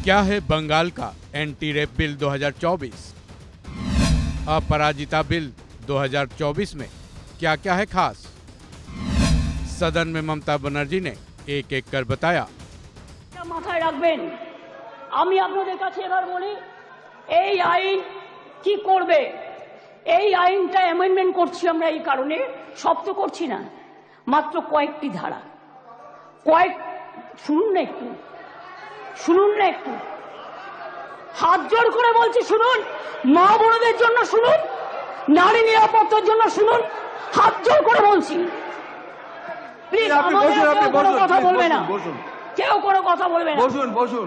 क्या है बंगाल का एंटी रेप बिल 2024? अपराजिता बिल 2024 में क्या क्या है खास? सदन में ममता बनर्जी ने एक एक कर बताया। মাথায় রাখবেন, আমি আপনাদের কাছে এবার বলি, এই আইন কি করবে? এই আইনটা অ্যামেন্ডমেন্ট করছি আমরা এই কারণে, সব তো করছি না, মাত্র কয়েকটি ধারা। শুনুন না একটু, হাত জোর করে বলছি শুনুন, মা বোনদের জন্য শুনুন, নারী নিরাপত্তার জন্য শুনুন, হাত জোর করে বলছি। প্লিজ কথা বলবে না, কেউ কোনো কথা বলবে না, বসুন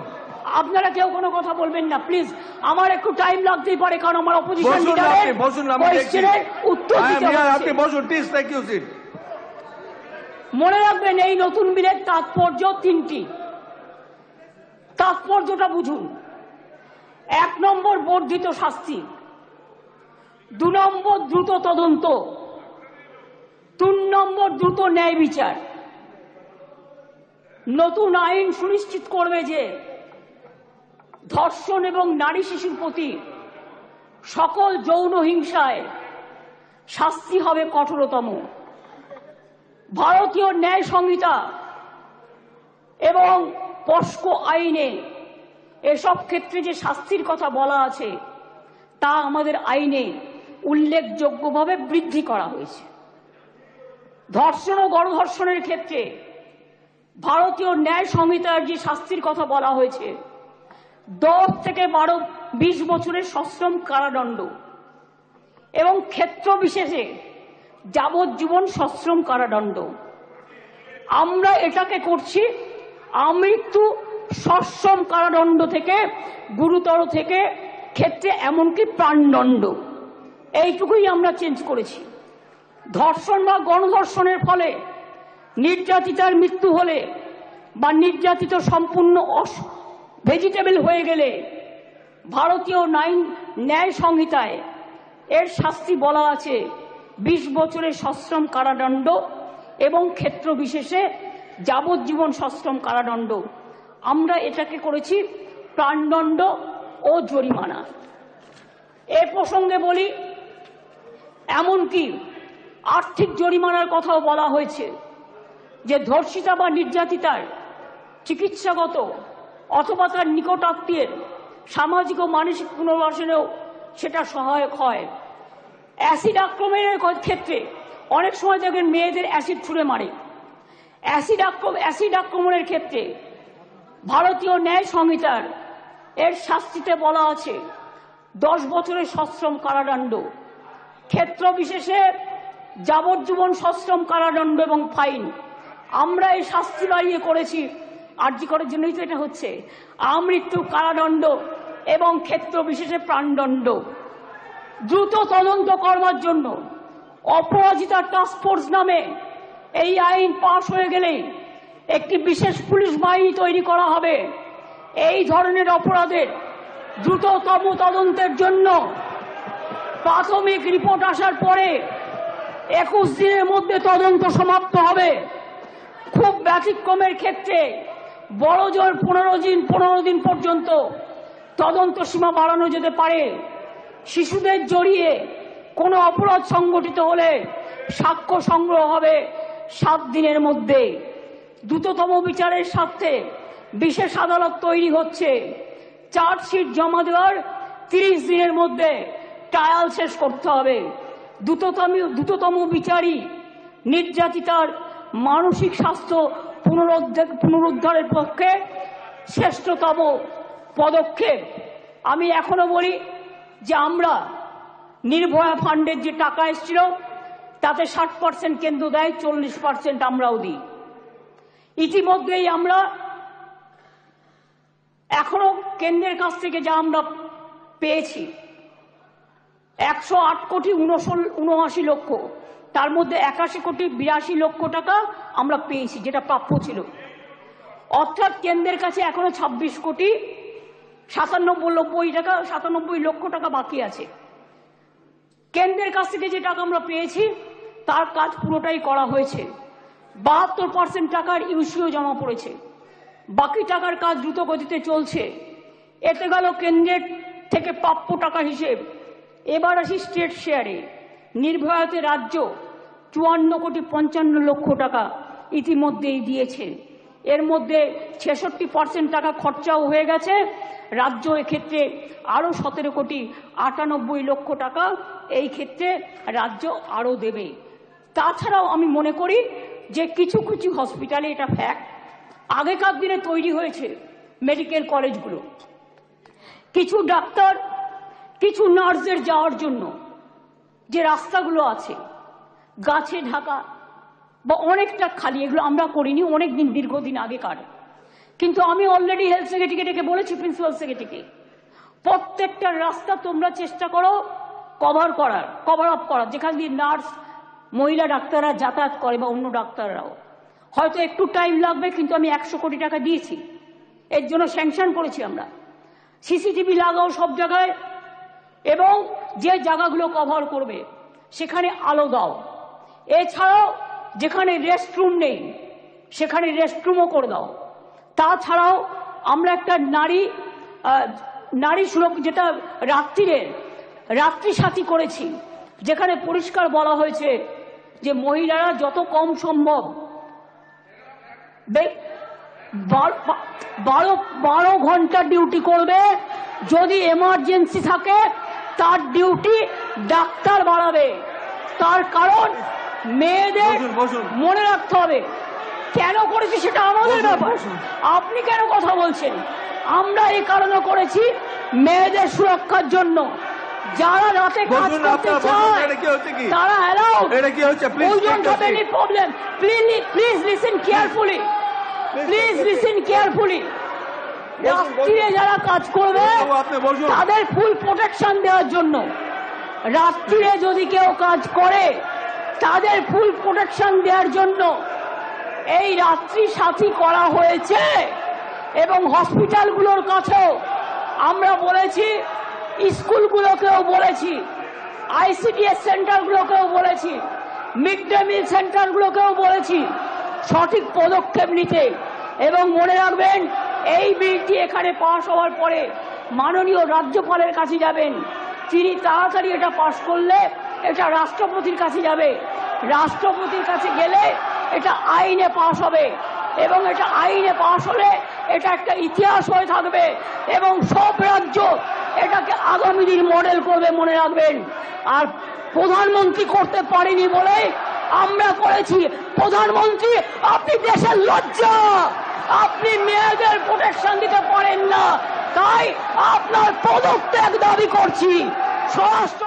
আপনারা কেউ কোনো কথা বলবেন না প্লিজ। আমার একটু টাইম লাগতেই পারে, কারণ আমার অপোজিশন লিডারের কোশ্চেনের উত্তর দিতে হবে। আপনি বসুন প্লিজ, থ্যাংক ইউ সিট। মনে রাখবেন, এই নতুন বিলের তাৎপর্য তিনটি। তাৎপর্যটা বুঝুন। 1 নম্বর বর্ধিত শাস্তি, 2 নম্বর দ্রুত তদন্ত, 3 নম্বর দ্রুত ন্যায় বিচার। নতুন আইন সুনিশ্চিত করবে যে ধর্ষণ এবং নারী শিশুর প্রতি সকল যৌন হিংসায় শাস্তি হবে কঠোরতম। ভারতীয় ন্যায় সংহিতা এবং পস্কো আইনে এসব ক্ষেত্রে যে শাস্তির কথা বলা আছে তা আমাদের আইনে উল্লেখযোগ্যভাবে বৃদ্ধি করা হয়েছে। ধর্ষণ ও গণধর্ষণের ক্ষেত্রে ভারতীয় ন্যায় সংহিতার যে শাস্তির কথা বলা হয়েছে 10 থেকে 20 বছরের সশ্রম কারাদণ্ড এবং ক্ষেত্র বিশেষে যাবজ্জীবন সশ্রম কারাদণ্ড। আমরা এটাকে করছি আমৃত্যু সশ্রম কারাদণ্ড থেকে গুরুতর থেকে ক্ষেত্রে এমনকি প্রাণদণ্ড, এইটুকুই আমরা চেঞ্জ করেছি। ধর্ষণ বা গণধর্ষণের ফলে নির্যাতিতার মৃত্যু হলে বা নির্যাতিত সম্পূর্ণ ভেজিটেবল হয়ে গেলে ভারতীয় ন্যায় সংহিতায় এর শাস্তি বলা আছে 20 বছরের সশ্রম কারাদণ্ড এবং ক্ষেত্র বিশেষে যাবজ্জীবন সশ্রম কারাদণ্ড। আমরা এটাকে করেছি প্রাণদণ্ড ও জরিমানা। এ প্রসঙ্গে বলি, এমনকি আর্থিক জরিমানার কথাও বলা হয়েছে যে ধর্ষিতা বা নির্যাতিতার চিকিৎসাগত অথবা তার নিকট আত্মীয়ের সামাজিক ও মানসিক পুনর্বাসনেও সেটা সহায়ক হয়। অ্যাসিড আক্রমণের ক্ষেত্রে অনেক সময় দেখেন মেয়েদের অ্যাসিড ছুঁড়ে মারে। অ্যাসিড আক্রমণের ক্ষেত্রে ভারতীয় ন্যায় সংহিতার এর শাস্তিতে বলা আছে 10 বছরের সশ্রম কারাদণ্ড, ক্ষেত্র বিশেষে যাবজ্জীবন সশ্রম কারাদণ্ড এবং ফাইন। আমরা এই শাস্তি বাড়িয়ে করেছি, আরজি করার জন্যই তো এটা হচ্ছে, আমৃত্যু কারাদণ্ড এবং ক্ষেত্র বিশেষে প্রাণদণ্ড। দ্রুত তদন্ত করবার জন্য অপরাজিতা টাস্ক ফোর্স নামে এই আইন পাশ হয়ে গেলে একটি বিশেষ পুলিশ বাহিনী তৈরি করা হবে। এই ধরনের অপরাধের দ্রুততম তদন্তের জন্য প্রাথমিক রিপোর্ট আসার পরে 21 দিনের মধ্যে তদন্ত সমাপ্ত হবে। খুব ব্যতিক্রমের ক্ষেত্রে বড় জোর 15 দিন পর্যন্ত তদন্ত সীমা বাড়ানো যেতে পারে। শিশুদের জড়িয়ে কোনো অপরাধ সংগঠিত হলে সাক্ষ্য সংগ্রহ হবে 7 দিনের মধ্যে। দ্রুততম বিচারের স্বার্থে বিশেষ আদালত তৈরি হচ্ছে। চার্জশিট জমা দেওয়ার 30 দিনের মধ্যে ট্রায়াল শেষ করতে হবে। দ্রুততম বিচারই নির্যাতিতার মানসিক স্বাস্থ্য পুনরুদ্ধারের পক্ষে শ্রেষ্ঠতম পদক্ষেপ। আমি এখনো বলি যে আমরা নির্ভয়া ফান্ডের যে টাকা এসেছিল তাতে 60% কেন্দ্র দেয়, 40% আমরাও দিই। ইতিমধ্যেই আমরা এখনো কেন্দ্রের কাছ থেকে যা আমরা পেয়েছি 108 কোটি 79 লক্ষ, তার মধ্যে 81 কোটি 82 লক্ষ টাকা আমরা পেয়েছি, যেটা প্রাপ্য ছিল। অর্থাৎ কেন্দ্রের কাছে এখনো 26 কোটি 97 লক্ষ টাকা বাকি আছে। কেন্দ্রের কাছ থেকে যে টাকা আমরা পেয়েছি তার কাজ পুরোটাই করা হয়েছে। 72% টাকার ইউসিও জমা পড়েছে। বাকি টাকার কাজ দ্রুত গতিতে চলছে। এতে গেল কেন্দ্রের থেকে প্রাপ্য টাকা হিসেব। এবার আসি স্টেট শেয়ারে। নির্ভয়াতে রাজ্য 54,55,00,000 টাকা ইতিমধ্যেই দিয়েছে। এর মধ্যে 66% টাকা খরচাও হয়ে গেছে। রাজ্য এক্ষেত্রে আরও 17,98,00,000 টাকা এই ক্ষেত্রে রাজ্য আরও দেবে। তাছাড়াও আমি মনে করি যে কিছু কিছু হসপিটালে, এটা ফ্যাক্ট, আগেকার দিনে তৈরি হয়েছে মেডিকেল কলেজগুলো, কিছু ডাক্তার কিছু নার্সের যাওয়ার জন্য যে রাস্তাগুলো আছে গাছে ঢাকা বা অনেকটা খালি, এগুলো আমরা করিনি, অনেক দিন দীর্ঘদিন আগেকার। কিন্তু আমি অলরেডি হেলথ সেক্রেটারিকে ডেকে বলেছি, প্রিন্সিপাল সেক্রেটারিকে, প্রত্যেকটা রাস্তা তোমরা চেষ্টা করো কভার আপ করার, যেখান দিয়ে নার্স মহিলা ডাক্তাররা যাতায়াত করে বা অন্য ডাক্তাররাও। হয়তো একটু টাইম লাগবে, কিন্তু আমি 100 কোটি টাকা দিয়েছি, এর জন্য স্যাংশন করেছি আমরা। সিসিটিভি লাগাও সব জায়গায়, এবং যে জায়গাগুলো কভার করবে সেখানে আলো দাও। এছাড়াও যেখানে রেস্টরুম নেই সেখানে রেস্টরুমও করে দাও। তাছাড়াও আমরা একটা নারী সুরক্ষা, যেটা রাত্রি সাথী করেছি, যেখানে পরিষ্কার বলা হয়েছে যে মহিলারা যত কম সম্ভব 12 ঘন্টা ডিউটি করবে। যদি এমার্জেন্সি থাকে তার ডিউটি ডাক্তার বাড়াবে। তার কারণ মেয়েদের মনে রাখতে হবে, কেন করেছি সেটা আমাদের ব্যাপার, আপনি কেন কথা বলছেন? আমরা এই কারণে করেছি মেয়েদের সুরক্ষার জন্য। যারা রাতে কাজ করতে চায় তারা allowed. Problem, please listen carefully, রাত্রিরে যারা কাজ করবে তাদের ফুল প্রোটেকশন দেওয়ার জন্য। রাত্রিরে যদি কেউ কাজ করে তাদের ফুল প্রোটেকশন দেওয়ার জন্য এই রাত্রি সাথী করা হয়েছে। এবং হসপিটালগুলোর কাছেও আমরা বলেছি, স্কুলগুলোকেও বলেছি, আইসিডিএস সেন্টারগুলোকেও বলেছি, মিড ডে মিল সেন্টারগুলোকেও বলেছি সঠিক পদক্ষেপ নিতে। এবং মনে রাখবেন, এই বিলটি এখানে পাশ হওয়ার পরে মাননীয় রাজ্যপালের কাছে যাবেন। তিনি তাড়াতাড়ি এটা পাশ করলে এটা রাষ্ট্রপতির কাছে যাবে। রাষ্ট্রপতির কাছে গেলে এটা আইনে পাশ হবে, এবং এটা আইনে পাশ হলে এটা একটা ইতিহাস হয়ে থাকবে, এবং সব রাজ্য এটাকে আগামী দিন মডেল করবে, মনে রাখবেন। আর প্রধানমন্ত্রী করতে পারেনি বলে আমরা করেছি। প্রধানমন্ত্রী, আপনি দেশের লজ্জা, আপনি মেয়েদের প্রোটেকশন দিতে পারেন না, তাই আপনার পদত্যাগ দাবি করছি। স্বরাষ্ট্র